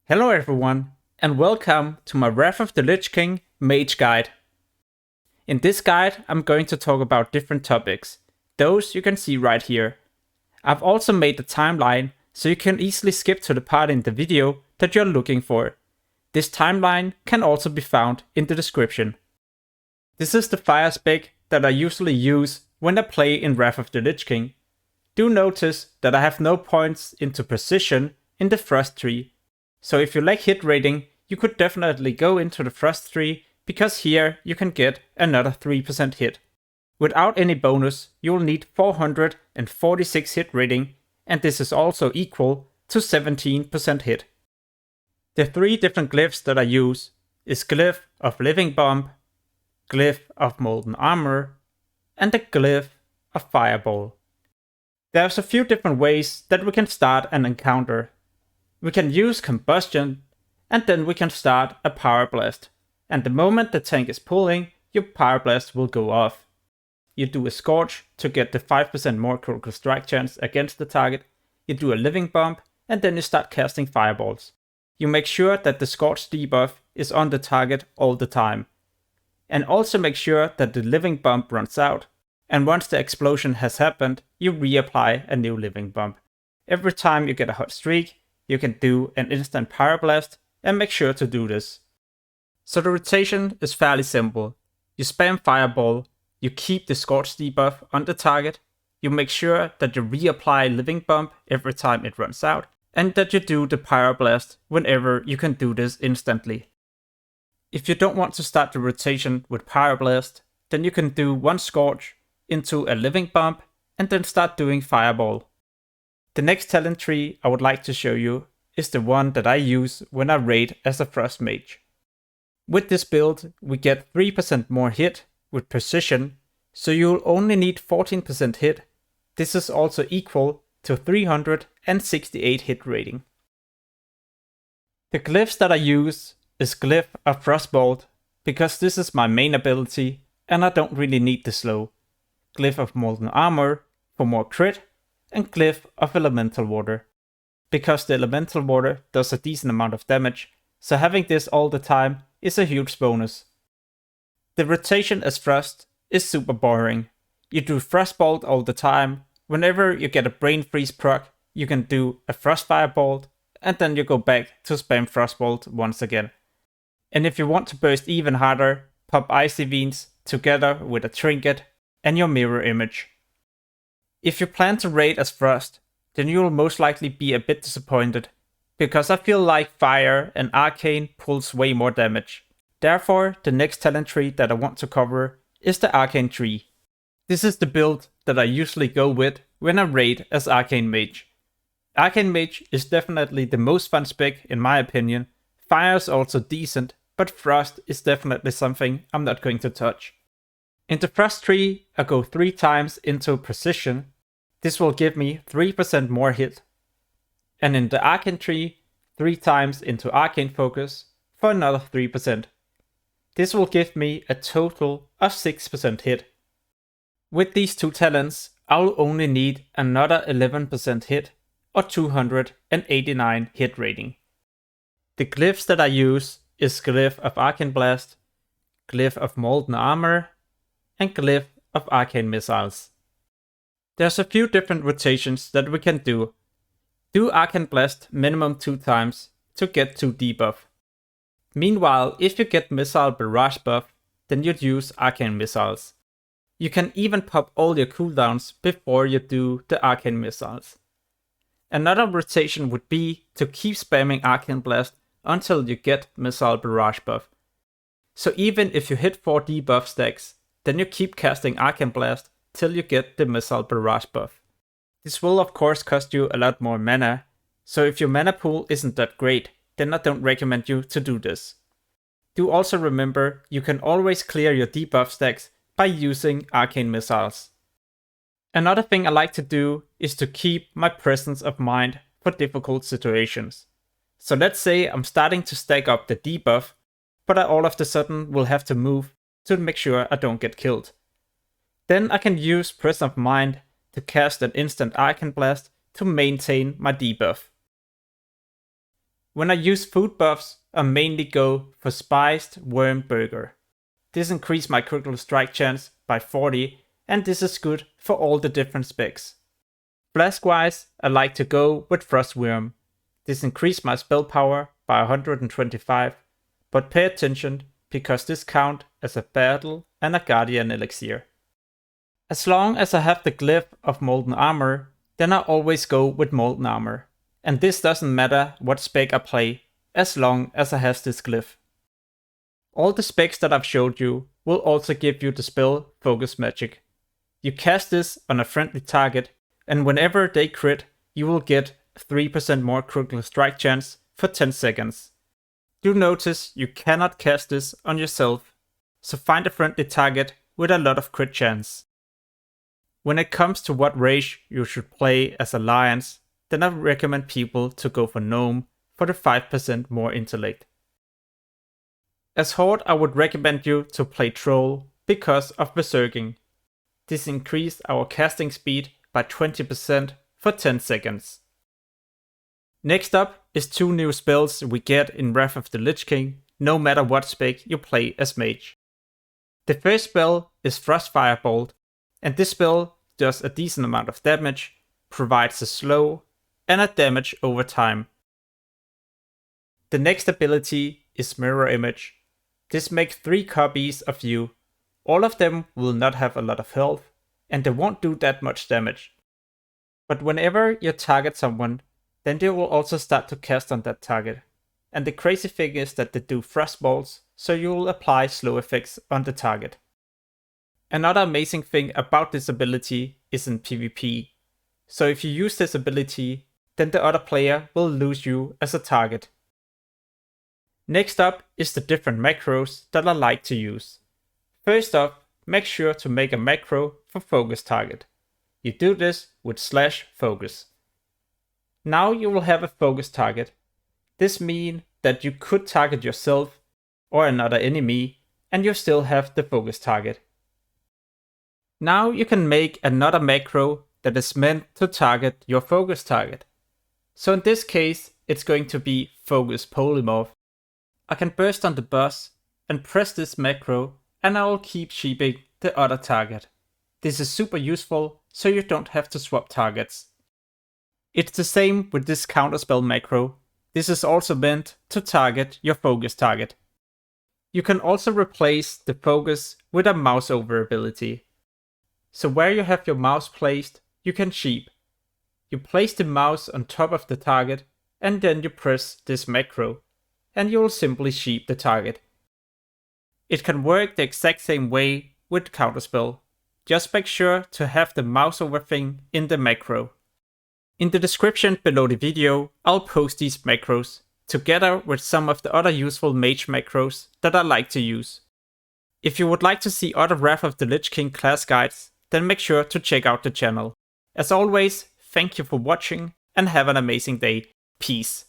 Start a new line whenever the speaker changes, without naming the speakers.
Hello everyone, and welcome to my Wrath of the Lich King Mage guide. In this guide, I'm going to talk about different topics. Those you can see right here. I've also made a timeline, so you can easily skip to the part in the video that you're looking for. This timeline can also be found in the description. This is the fire spec that I usually use when I play in Wrath of the Lich King. Do notice that I have no points into precision in the Frost tree. So if you like hit rating, you could definitely go into the Frost tree, because here you can get another 3% hit. Without any bonus, you will need 446 hit rating, and this is also equal to 17% hit. The three different glyphs that I use is Glyph of Living Bomb, Glyph of Molten Armor, and the Glyph of Fireball. There's a few different ways that we can start an encounter. We can use Combustion, and then we can start a Power Blast. And the moment the tank is pulling, your Power Blast will go off. You do a Scorch to get the 5% more critical strike chance against the target. You do a Living Bomb, and then you start casting Fireballs. You make sure that the Scorch debuff is on the target all the time. And also make sure that the Living Bomb runs out. And once the explosion has happened, you reapply a new Living Bomb. Every time you get a hot streak, you can do an instant Power Blast, and make sure to do this. So the rotation is fairly simple. You spam Fireball, you keep the Scorch debuff on the target, you make sure that you reapply Living Bomb every time it runs out, and that you do the Power Blast whenever you can do this instantly. If you don't want to start the rotation with Power Blast, then you can do one Scorch into a Living Bomb, and then start doing Fireball. The next talent tree I would like to show you is the one that I use when I raid as a Frost Mage. With this build, we get 3% more hit with precision, so you'll only need 14% hit. This is also equal to 368 hit rating. The glyphs that I use is Glyph of Frostbolt, because this is my main ability and I don't really need the slow. Glyph of Molten Armor for more crit, and Glyph of Elemental Water, because the Elemental Water does a decent amount of damage, so having this all the time is a huge bonus. The rotation as Frost is super boring. You do Frostbolt all the time. Whenever you get a Brain Freeze proc, you can do a Frostfire Bolt, and then you go back to spam Frostbolt once again. And if you want to burst even harder, pop Icy Veins together with a Trinket and your Mirror Image. If you plan to raid as Frost, then you will most likely be a bit disappointed, because I feel like Fire and Arcane pulls way more damage. Therefore, the next talent tree that I want to cover is the Arcane tree. This is the build that I usually go with when I raid as Arcane Mage. Arcane Mage is definitely the most fun spec in my opinion. Fire is also decent, but Frost is definitely something I'm not going to touch. In the Frost tree, I go 3 times into Precision. This will give me 3% more hit. And in the Arcane tree, 3 times into Arcane Focus for another 3%. This will give me a total of 6% hit. With these 2 talents, I'll only need another 11% hit or 289 hit rating. The glyphs that I use is Glyph of Arcane Blast, Glyph of Molten Armor, and Glyph of Arcane Missiles. There's a few different rotations that we can do. Do Arcane Blast minimum 2 times to get 2 debuff. Meanwhile, if you get Missile Barrage buff, then you'd use Arcane Missiles. You can even pop all your cooldowns before you do the Arcane Missiles. Another rotation would be to keep spamming Arcane Blast until you get Missile Barrage buff. So even if you hit 4 debuff stacks, then you keep casting Arcane Blast till you get the Missile Barrage buff. This will of course cost you a lot more mana, so if your mana pool isn't that great, then I don't recommend you to do this. Do also remember, you can always clear your debuff stacks by using Arcane Missiles. Another thing I like to do is to keep my presence of mind for difficult situations. So let's say I'm starting to stack up the debuff, but I all of a sudden will have to move to make sure I don't get killed. Then I can use Presence of Mind to cast an instant Arcane Blast to maintain my debuff. When I use food buffs, I mainly go for spiced worm burger. This increases my critical strike chance by 40, and this is good for all the different specs. Flask wise, I like to go with frost worm. This increased my spell power by 125, but pay attention because this counts as a battle and a guardian elixir. As long as I have the glyph of molten armor, then I always go with molten armor. And this doesn't matter what spec I play, as long as I have this glyph. All the specs that I've showed you will also give you the spell Focus Magic. You cast this on a friendly target, and whenever they crit, you will get 3% more critical strike chance for 10 seconds. Do notice you cannot cast this on yourself, so find a friendly target with a lot of crit chance. When it comes to what race you should play as Alliance, then I recommend people to go for Gnome for the 5% more intellect. As Horde, I would recommend you to play Troll because of Berserking. This increased our casting speed by 20% for 10 seconds. Next up is 2 new spells we get in Wrath of the Lich King, no matter what spec you play as Mage. The first spell is Frostbolt, and this spell does a decent amount of damage, provides a slow, and a damage over time. The next ability is Mirror Image. This makes 3 copies of you. All of them will not have a lot of health, and they won't do that much damage. But whenever you target someone, then they will also start to cast on that target. And the crazy thing is that they do Frostbolts, so you will apply slow effects on the target. Another amazing thing about this ability is in PvP. So if you use this ability, then the other player will lose you as a target. Next up is the different macros that I like to use. First off, make sure to make a macro for focus target. You do this with /focus. Now you will have a focus target. This means that you could target yourself or another enemy and you still have the focus target. Now you can make another macro that is meant to target your focus target. So in this case, it's going to be Focus Polymorph. I can burst on the boss and press this macro and I will keep sheeping the other target. This is super useful so you don't have to swap targets. It's the same with this Counterspell macro. This is also meant to target your focus target. You can also replace the focus with a mouseover ability. So where you have your mouse placed, you can sheep. You place the mouse on top of the target and then you press this macro and you will simply sheep the target. It can work the exact same way with Counterspell. Just make sure to have the mouseover thing in the macro. In the description below the video, I'll post these macros, together with some of the other useful Mage macros that I like to use. If you would like to see other Wrath of the Lich King class guides, then make sure to check out the channel. As always, thank you for watching and have an amazing day. Peace.